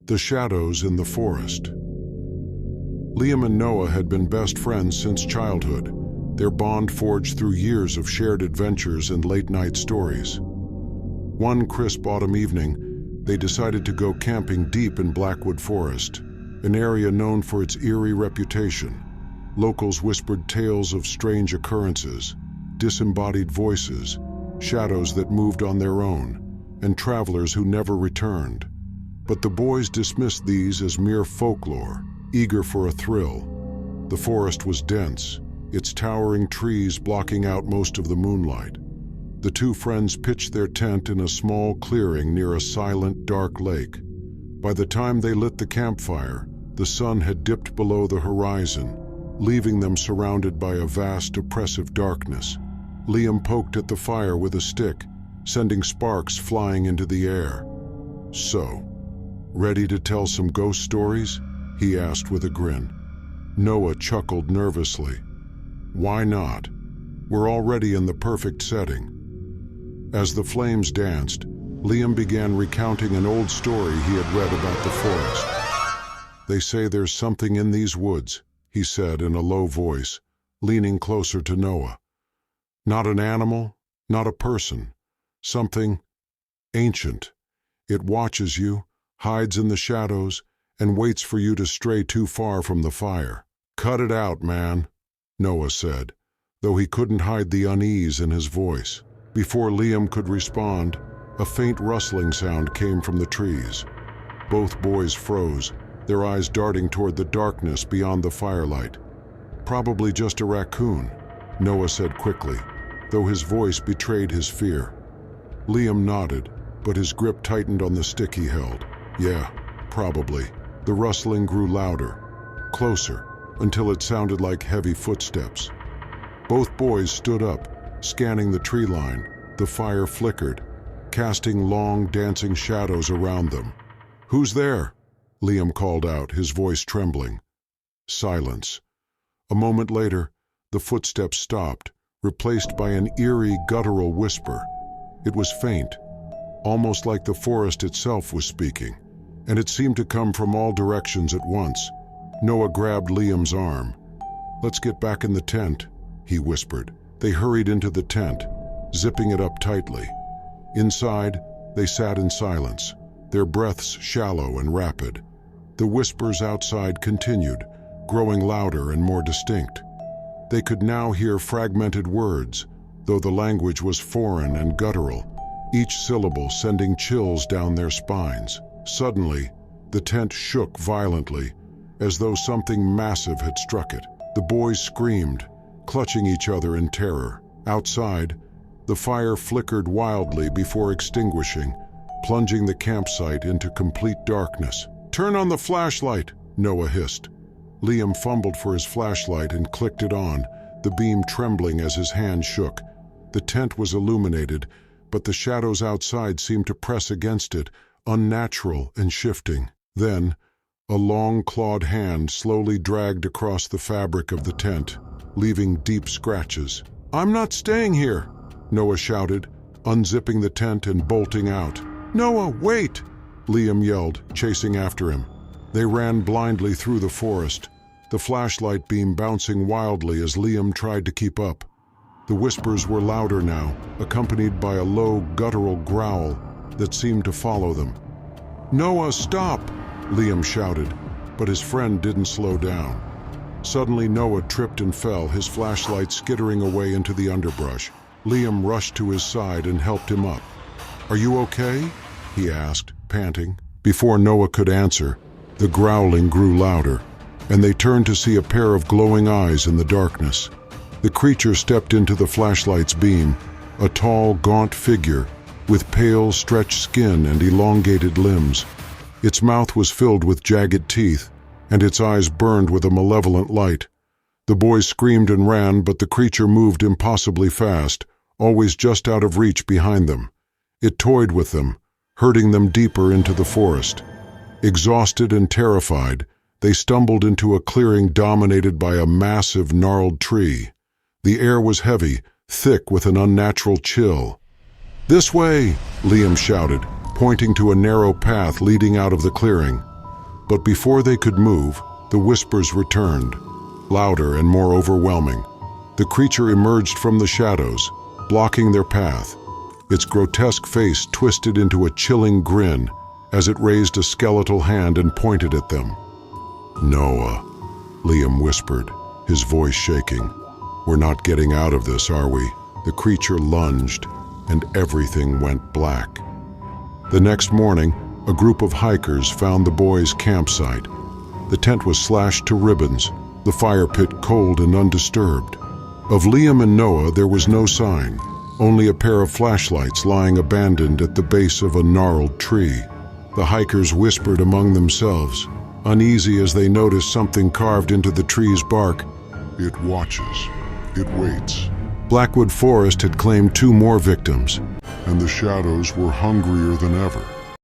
The shadows in the forest. Liam and Noah had been best friends since childhood, their bond forged through years of shared adventures and late-night stories. One crisp autumn evening, they decided to go camping deep in Blackwood Forest, an area known for its eerie reputation. Locals whispered tales of strange occurrences, disembodied voices, shadows that moved on their own, and travelers who never returned. But the boys dismissed these as mere folklore, eager for a thrill. The forest was dense, its towering trees blocking out most of the moonlight. The two friends pitched their tent in a small clearing near a silent, dark lake. By the time they lit the campfire, the sun had dipped below the horizon, leaving them surrounded by a vast, oppressive darkness. Liam poked at the fire with a stick, sending sparks flying into the air. "So, ready to tell some ghost stories?" he asked with a grin. Noah chuckled nervously. "Why not? We're already in the perfect setting." As the flames danced, Liam began recounting an old story he had read about the forest. "They say there's something in these woods," he said in a low voice, leaning closer to Noah. "Not an animal, not a person. Something ancient. It watches you, hides in the shadows, and waits for you to stray too far from the fire." "Cut it out, man," Noah said, though he couldn't hide the unease in his voice. Before Liam could respond, a faint rustling sound came from the trees. Both boys froze, their eyes darting toward the darkness beyond the firelight. "Probably just a raccoon," Noah said quickly, though his voice betrayed his fear. Liam nodded, but his grip tightened on the stick he held. "Yeah, probably." The rustling grew louder, closer, until it sounded like heavy footsteps. Both boys stood up, scanning the tree line. The fire flickered, casting long, dancing shadows around them. "Who's there?" Liam called out, his voice trembling. Silence. A moment later, the footsteps stopped, replaced by an eerie, guttural whisper. It was faint, almost like the forest itself was speaking, and it seemed to come from all directions at once. Noah grabbed Liam's arm. "Let's get back in the tent," he whispered. They hurried into the tent, zipping it up tightly. Inside, they sat in silence, their breaths shallow and rapid. The whispers outside continued, growing louder and more distinct. They could now hear fragmented words, though the language was foreign and guttural, each syllable sending chills down their spines. Suddenly, the tent shook violently, as though something massive had struck it. The boys screamed, clutching each other in terror. Outside, the fire flickered wildly before extinguishing, plunging the campsite into complete darkness. "Turn on the flashlight," Noah hissed. Liam fumbled for his flashlight and clicked it on, the beam trembling as his hand shook. The tent was illuminated, but the shadows outside seemed to press against it, unnatural and shifting. Then, a long, clawed hand slowly dragged across the fabric of the tent, leaving deep scratches. "I'm not staying here," Noah shouted, unzipping the tent and bolting out. "Noah, wait!" Liam yelled, chasing after him. They ran blindly through the forest, the flashlight beam bouncing wildly as Liam tried to keep up. The whispers were louder now, accompanied by a low, guttural growl that seemed to follow them. "Noah, stop!" Liam shouted, but his friend didn't slow down. Suddenly, Noah tripped and fell, his flashlight skittering away into the underbrush. Liam rushed to his side and helped him up. "Are you okay?" he asked, panting. Before Noah could answer, the growling grew louder, and they turned to see a pair of glowing eyes in the darkness. The creature stepped into the flashlight's beam, a tall, gaunt figure with pale, stretched skin and elongated limbs. Its mouth was filled with jagged teeth, and its eyes burned with a malevolent light. The boys screamed and ran, but the creature moved impossibly fast, always just out of reach behind them. It toyed with them, herding them deeper into the forest. Exhausted and terrified, they stumbled into a clearing dominated by a massive, gnarled tree. The air was heavy, thick with an unnatural chill. "This way!" Liam shouted, pointing to a narrow path leading out of the clearing. But before they could move, the whispers returned, louder and more overwhelming. The creature emerged from the shadows, blocking their path, its grotesque face twisted into a chilling grin as it raised a skeletal hand and pointed at them. "Noah," Liam whispered, his voice shaking. "We're not getting out of this, are we?" The creature lunged, and everything went black. The next morning, a group of hikers found the boys' campsite. The tent was slashed to ribbons, the fire pit cold and undisturbed. Of Liam and Noah there was no sign, only a pair of flashlights lying abandoned at the base of a gnarled tree. The hikers whispered among themselves, uneasy as they noticed something carved into the tree's bark. "It watches. It waits." Blackwood Forest had claimed 2 more victims. And the shadows were hungrier than ever.